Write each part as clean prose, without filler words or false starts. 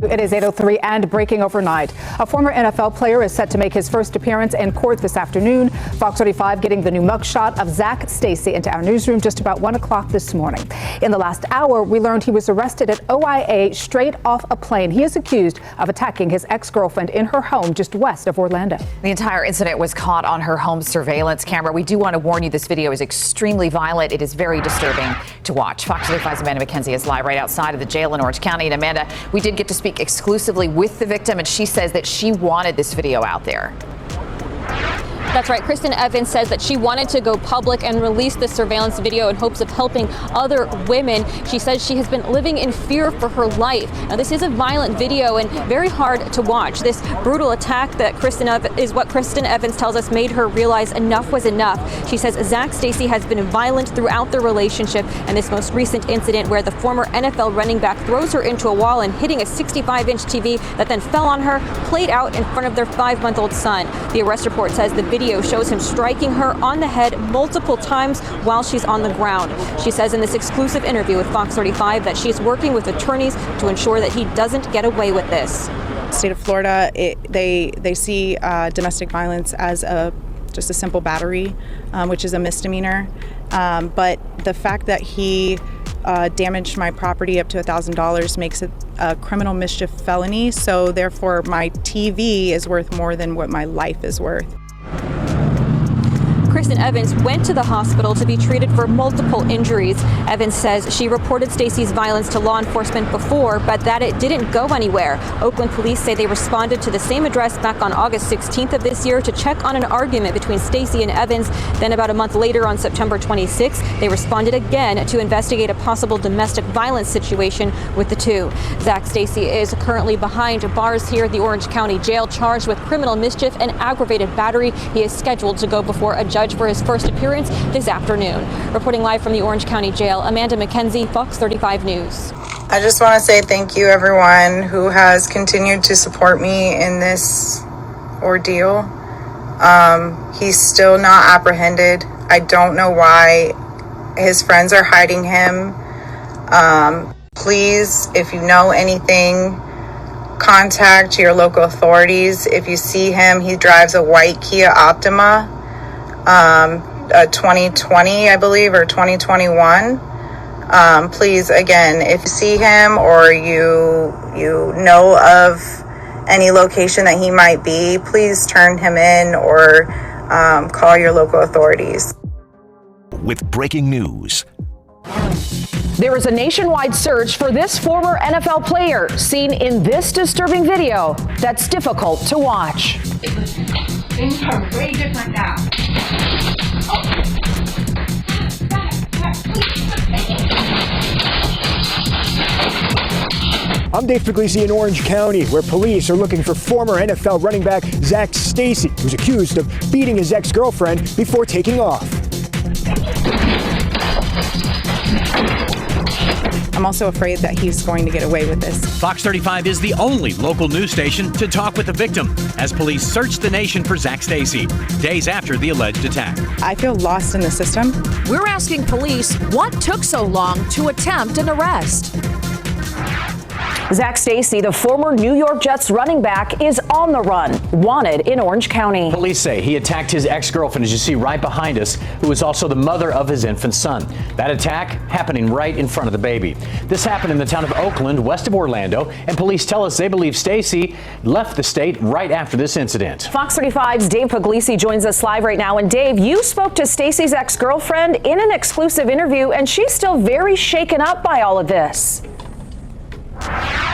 It is 8:03 and breaking overnight. A former NFL player is set to make his first appearance in court this afternoon. Fox 35 getting the new mugshot of Zac Stacy into our newsroom just about 1 o'clock this morning. In the last hour, we learned he was arrested at OIA straight off a plane. He is accused of attacking his ex-girlfriend in her home just west of Orlando. The entire incident was caught on her home surveillance camera. We do want to warn you, this video is extremely violent. It is very disturbing to watch. Fox 35's Amanda McKenzie is live right outside of the jail in Orange County. And Amanda, we did get to speak exclusively with the victim, and she says that she wanted this video out there. That's right. Kristen Evans says that she wanted to go public and release the surveillance video in hopes of helping other women. She says she has been living in fear for her life. Now, this is a violent video and very hard to watch. This brutal attack that Kristen Evans tells us made her realize enough was enough. She says Zac Stacy has been violent throughout their relationship, and this most recent incident where the former NFL running back throws her into a wall and hitting a 65-inch TV that then fell on her played out in front of their 5-month-old son. The arrest report says the video shows him striking her on the head multiple times while she's on the ground. She says in this exclusive interview with Fox 35 that she's working with attorneys to ensure that he doesn't get away with this. State of Florida, they see domestic violence as just a simple battery, which is a misdemeanor. But the fact that he damaged my property up to $1,000 makes it a criminal mischief felony. So therefore, my TV is worth more than what my life is worth. Kristen Evans went to the hospital to be treated for multiple injuries. Evans says she reported Stacy's violence to law enforcement before, but that it didn't go anywhere. Oakland police say they responded to the same address back on August 16th of this year to check on an argument between Stacy and Evans. Then about a month later, on September 26th, they responded again to investigate a possible domestic violence situation with the two. Zac Stacy is currently behind bars here at the Orange County Jail, charged with criminal mischief and aggravated battery. He is scheduled to go before a judge for his first appearance this afternoon. Reporting live from the Orange County Jail, Amanda McKenzie, Fox 35 News. I just want to say thank you, everyone who has continued to support me in this ordeal. He's still not apprehended. I don't know why his friends are hiding him. Please, if you know anything, contact your local authorities. If you see him, he drives a white Kia Optima. A 2020, I believe, or 2021. Please, again, if you see him or you know of any location that he might be, please turn him in or call your local authorities. With breaking news. There is a nationwide search for this former NFL player seen in this disturbing video that's difficult to watch. Things are way different now. I'm Dave Puglisi in Orange County, where police are looking for former NFL running back Zac Stacy, who's accused of beating his ex-girlfriend before taking off. I'm also afraid that he's going to get away with this. Fox 35 is the only local news station to talk with the victim as police search the nation for Zac Stacy, days after the alleged attack. I feel lost in the system. We're asking police what took so long to attempt an arrest. Zac Stacy, the former New York Jets running back, is on the run, wanted in Orange County. Police say he attacked his ex-girlfriend, as you see right behind us, who is also the mother of his infant son. That attack happening right in front of the baby. This happened in the town of Oakland, west of Orlando, and police tell us they believe Stacy left the state right after this incident. Fox 35's Dave Puglisi joins us live right now. And Dave, you spoke to Stacy's ex-girlfriend in an exclusive interview, and she's still very shaken up by all of this.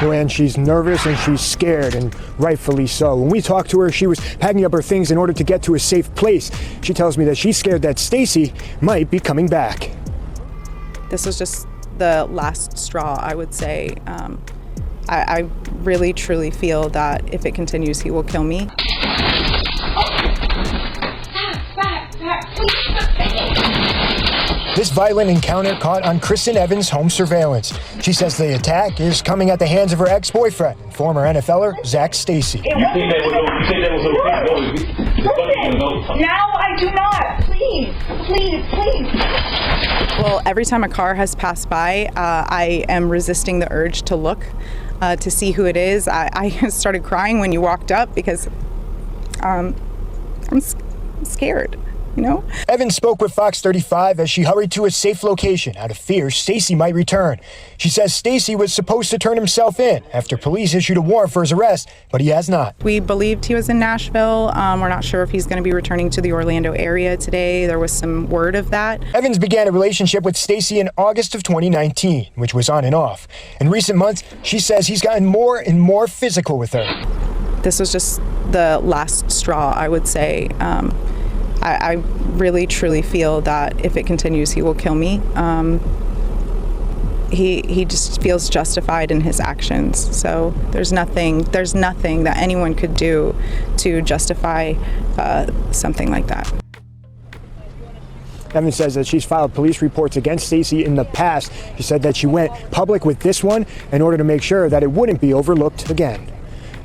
And she's nervous and she's scared, and rightfully so. When we talked to her, she was packing up her things in order to get to a safe place. She tells me that she's scared that Stacy might be coming back. This was just the last straw, I would say. I really, truly feel that if it continues, he will kill me. This violent encounter caught on Kristen Evans' home surveillance. She says the attack is coming at the hands of her ex-boyfriend, former NFLer Zac Stacy. You think that was okay? Listen, now I do not. Please. Well, every time a car has passed by, I am resisting the urge to look. to see who it is. I started crying when you walked up because I'm scared. You know? Evans spoke with Fox 35 as she hurried to a safe location out of fear Stacy might return. She says Stacy was supposed to turn himself in after police issued a warrant for his arrest, but he has not. We believed he was in Nashville. We're not sure if he's going to be returning to the Orlando area today. There was some word of that. Evans began a relationship with Stacy in August of 2019, which was on and off. In recent months, she says he's gotten more and more physical with her. This was just the last straw, I would say. I really, truly feel that if it continues, he will kill me. He just feels justified in his actions. So there's nothing that anyone could do to justify something like that. Evans says that she's filed police reports against Stacy in the past. She said that she went public with this one in order to make sure that it wouldn't be overlooked again.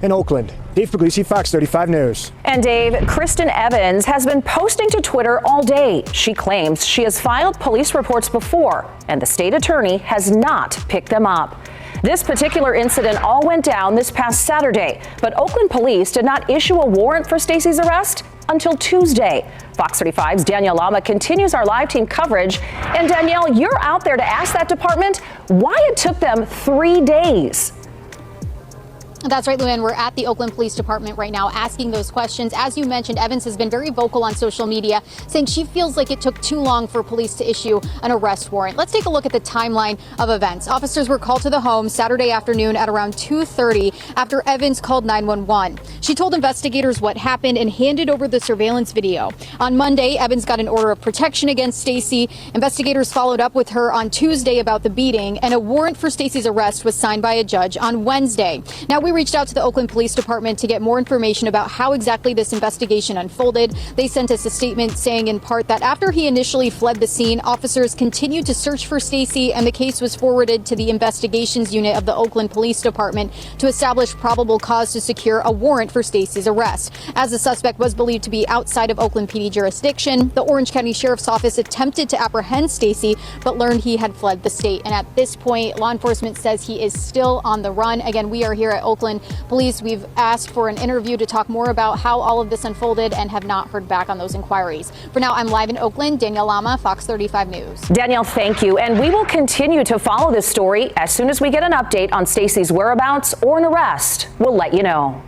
In Oakland, Dave Puglisi, Fox 35 News. And Dave, Kristen Evans has been posting to Twitter all day. She claims she has filed police reports before, and the state attorney has not picked them up. This particular incident all went down this past Saturday, but Oakland police did not issue a warrant for Stacy's arrest until Tuesday. Fox 35's Danielle Lama continues our live team coverage. And Danielle, you're out there to ask that department why it took them 3 days. That's right, Luann. We're at the Oakland Police Department right now asking those questions. As you mentioned, Evans has been very vocal on social media, saying she feels like it took too long for police to issue an arrest warrant. Let's take a look at the timeline of events. Officers were called to the home Saturday afternoon at around 2:30 after Evans called 911. She told investigators what happened and handed over the surveillance video. On Monday, Evans got an order of protection against Stacy. Investigators followed up with her on Tuesday about the beating, and a warrant for Stacy's arrest was signed by a judge on Wednesday. Now, we reached out to the Oakland Police Department to get more information about how exactly this investigation unfolded. They sent us a statement saying in part that after he initially fled the scene, officers continued to search for Stacy, and the case was forwarded to the investigations unit of the Oakland Police Department to establish probable cause to secure a warrant for Stacy's arrest. As the suspect was believed to be outside of Oakland PD jurisdiction, the Orange County Sheriff's Office attempted to apprehend Stacy, but learned he had fled the state. And at this point, law enforcement says he is still on the run. Again, we are here at Oakland Police. We've asked for an interview to talk more about how all of this unfolded and have not heard back on those inquiries. For now, I'm live in Oakland. Danielle Lama, Fox 35 News. Danielle, thank you. And we will continue to follow this story. As soon as we get an update on Stacy's whereabouts or an arrest, we'll let you know.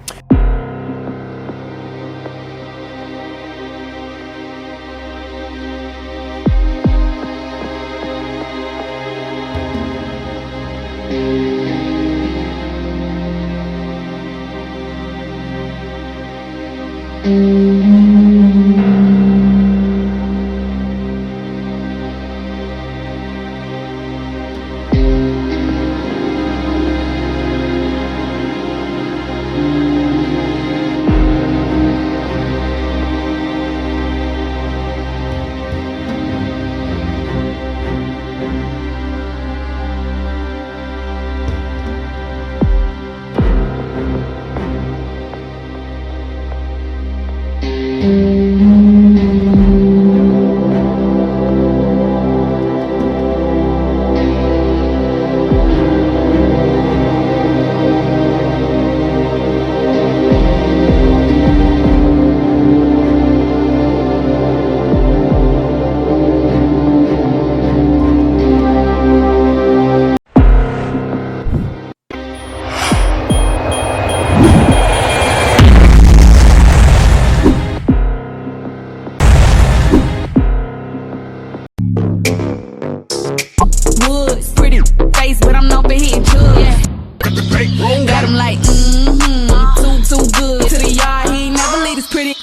Got him like, too good. To the yard, he ain't never leave this pretty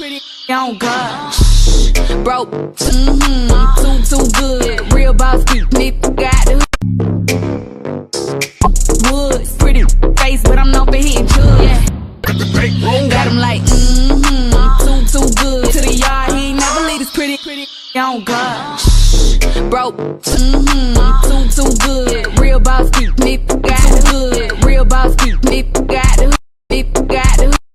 on God. Broke, too good. Real boss, nigga got the woods, pretty face, but I'm known for hitting good. Got him like, too good. To the yard, he ain't never leave this pretty on God. Broke, too good. Real boss, nigga